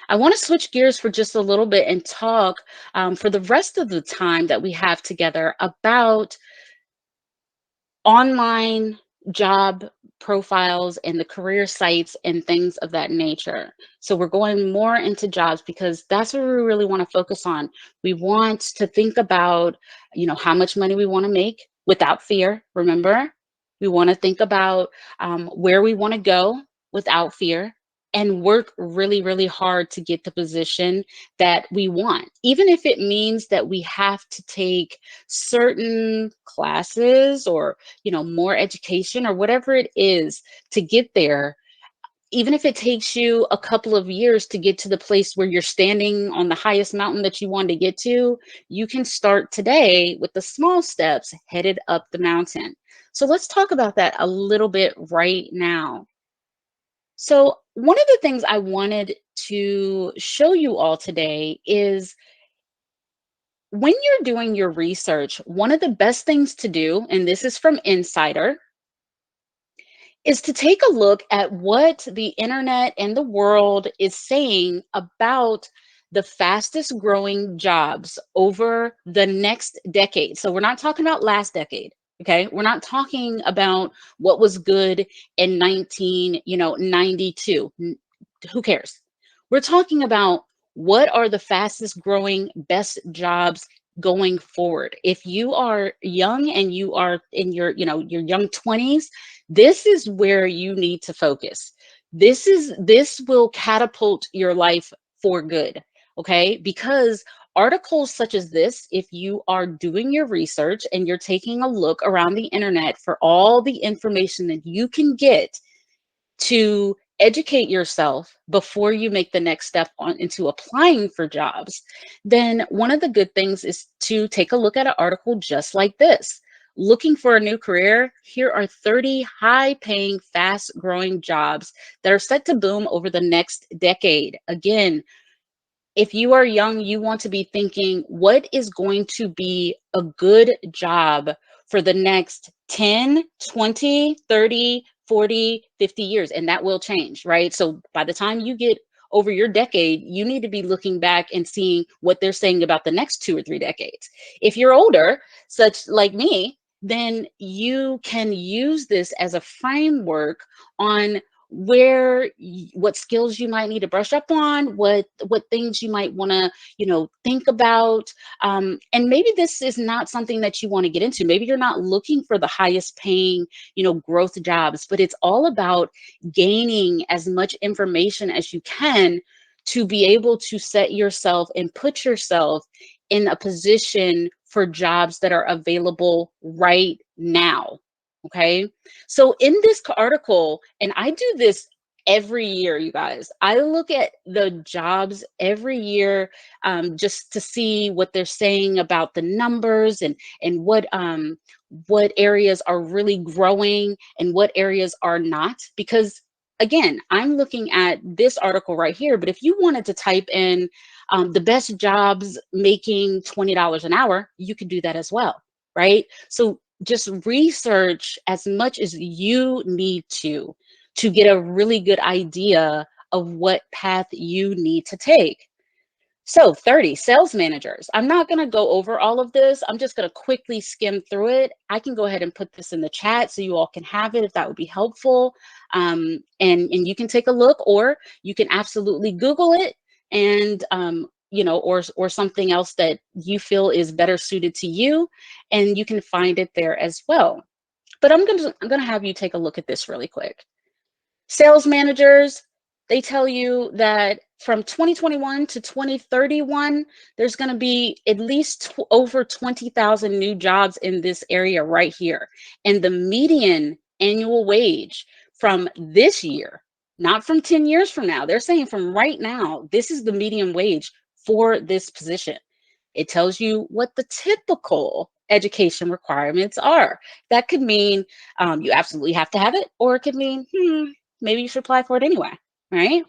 I want to switch gears for just a little bit and talk for the rest of the time that we have together about online job profiles and the career sites and things of that nature. So we're going more into jobs because that's what we really want to focus on. We want to think about, how much money we want to make without fear. Remember, we want to think about where we want to go without fear and work really, really hard to get the position that we want, even if it means that we have to take certain classes or more education or whatever it is to get there. Even if it takes you a couple of years to get to the place where you're standing on the highest mountain that you want to get to, you can start today with the small steps headed up the mountain. So let's talk about that a little bit right now. So, one of the things I wanted to show you all today is when you're doing your research, one of the best things to do, and this is from Insider, is to take a look at what the internet and the world is saying about the fastest growing jobs over the next decade. So we're not talking about last decade. Okay, we're not talking about what was good in 92. Who cares? We're talking about what are the fastest growing best jobs going forward. If you are young and you are in your young 20s, this is where you need to focus. This will catapult your life for good, okay? Because articles such as this, if you are doing your research and you're taking a look around the internet for all the information that you can get to educate yourself before you make the next step on into applying for jobs, then one of the good things is to take a look at an article just like this. Looking for a new career, here are 30 high paying, fast growing jobs that are set to boom over the next decade. Again, if you are young, you want to be thinking, what is going to be a good job for the next 10, 20, 30, 40, 50 years? And that will change, right? So by the time you get over your decade, you need to be looking back and seeing what they're saying about the next 2 or 3 decades. If you're older, such like me, then you can use this as a framework on what skills you might need to brush up on, what things you might want to think about, and maybe this is not something that you want to get into. Maybe you're not looking for the highest paying growth jobs, but it's all about gaining as much information as you can to be able to set yourself and put yourself in a position for jobs that are available right now. Okay, so in this article, and I do this every year, you guys, I look at the jobs every year, just to see what they're saying about the numbers and what areas are really growing and what areas are not. Because again, I'm looking at this article right here, but if you wanted to type in the best jobs making $20 an hour, you could do that as well, right? So just research as much as you need to get a really good idea of what path you need to take. So 30 sales managers. I'm not going to go over all of this. I'm just going to quickly skim through it. I can go ahead and put this in the chat so you all can have it if that would be helpful. And you can take a look, or you can absolutely Google it, and or something else that you feel is better suited to you, and you can find it there as well. But I'm gonna have you take a look at this really quick. Sales managers, they tell you that from 2021 to 2031, there's going to be at least over 20,000 new jobs in this area right here. And the median annual wage from this year, not from 10 years from now, they're saying from right now, this is the median wage for this position. It tells you what the typical education requirements are. That could mean you absolutely have to have it, or it could mean, maybe you should apply for it anyway, right?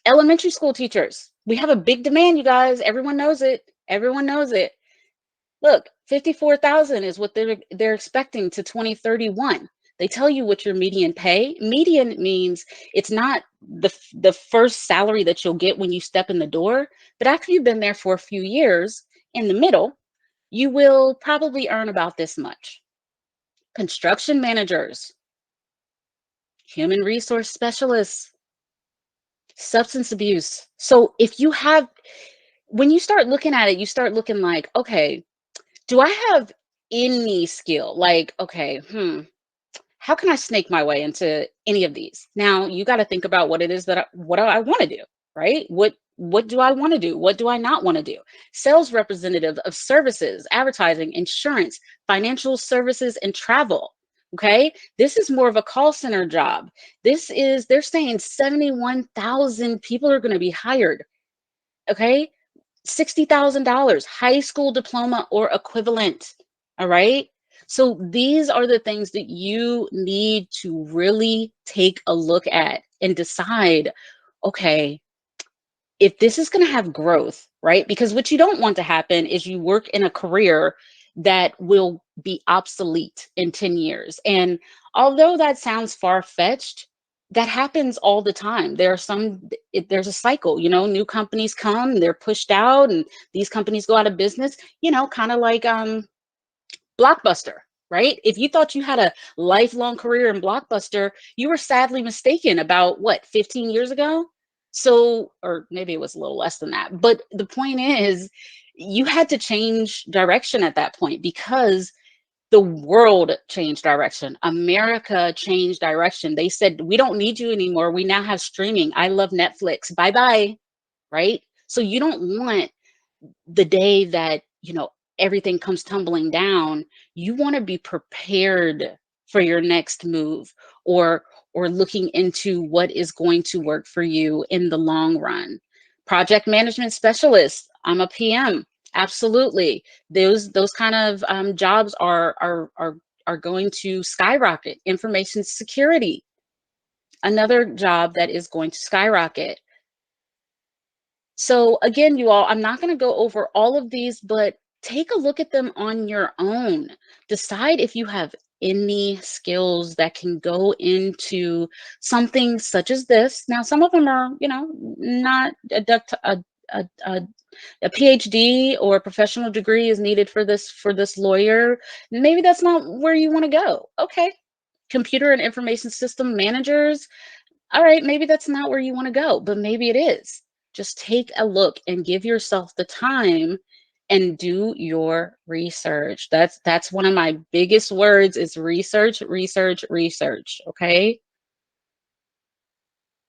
Elementary school teachers, we have a big demand, you guys. Everyone knows it. Everyone knows it. Look, 54,000 is what they're expecting to 2031. They tell you what your median pay. Median means it's not the first salary that you'll get when you step in the door, but after you've been there for a few years, in the middle, you will probably earn about this much. Construction managers, human resource specialists, substance abuse. So if you have, when you start looking at it, you start looking like, okay, do I have any skill? Like, okay, how can I snake my way into any of these? Now you got to think about what it is that what do I want to do, right? What do I want to do? What do I not want to do? Sales representative of services, advertising, insurance, financial services, and travel. Okay, this is more of a call center job. This is, they're saying 71,000 people are going to be hired. Okay, $60,000, high school diploma or equivalent. All right. So these are the things that you need to really take a look at and decide, okay, if this is going to have growth, right? Because what you don't want to happen is you work in a career that will be obsolete in 10 years. And although that sounds far fetched, that happens all the time. There are some, there's a cycle, new companies come, they're pushed out, and these companies go out of business, kind of like Blockbuster, right? If you thought you had a lifelong career in Blockbuster, you were sadly mistaken about what, 15 years ago? So, or maybe it was a little less than that. But the point is, you had to change direction at that point because the world changed direction. America changed direction. They said, we don't need you anymore. We now have streaming. I love Netflix. Bye bye. Right? So you don't want the day that, everything comes tumbling down, you want to be prepared for your next move, or looking into what is going to work for you in the long run. Project management specialist, I'm a PM. Absolutely. Those kind of jobs are going to skyrocket. Information security, another job that is going to skyrocket. So again, you all, I'm not going to go over all of these, but take a look at them on your own. Decide if you have any skills that can go into something such as this. Now, some of them are, not a PhD or a professional degree is needed for this lawyer. Maybe that's not where you want to go. Okay. Computer and information system managers, all right, maybe that's not where you want to go, but maybe it is. Just take a look and give yourself the time and do your research. That's one of my biggest words is research, research, research. Okay.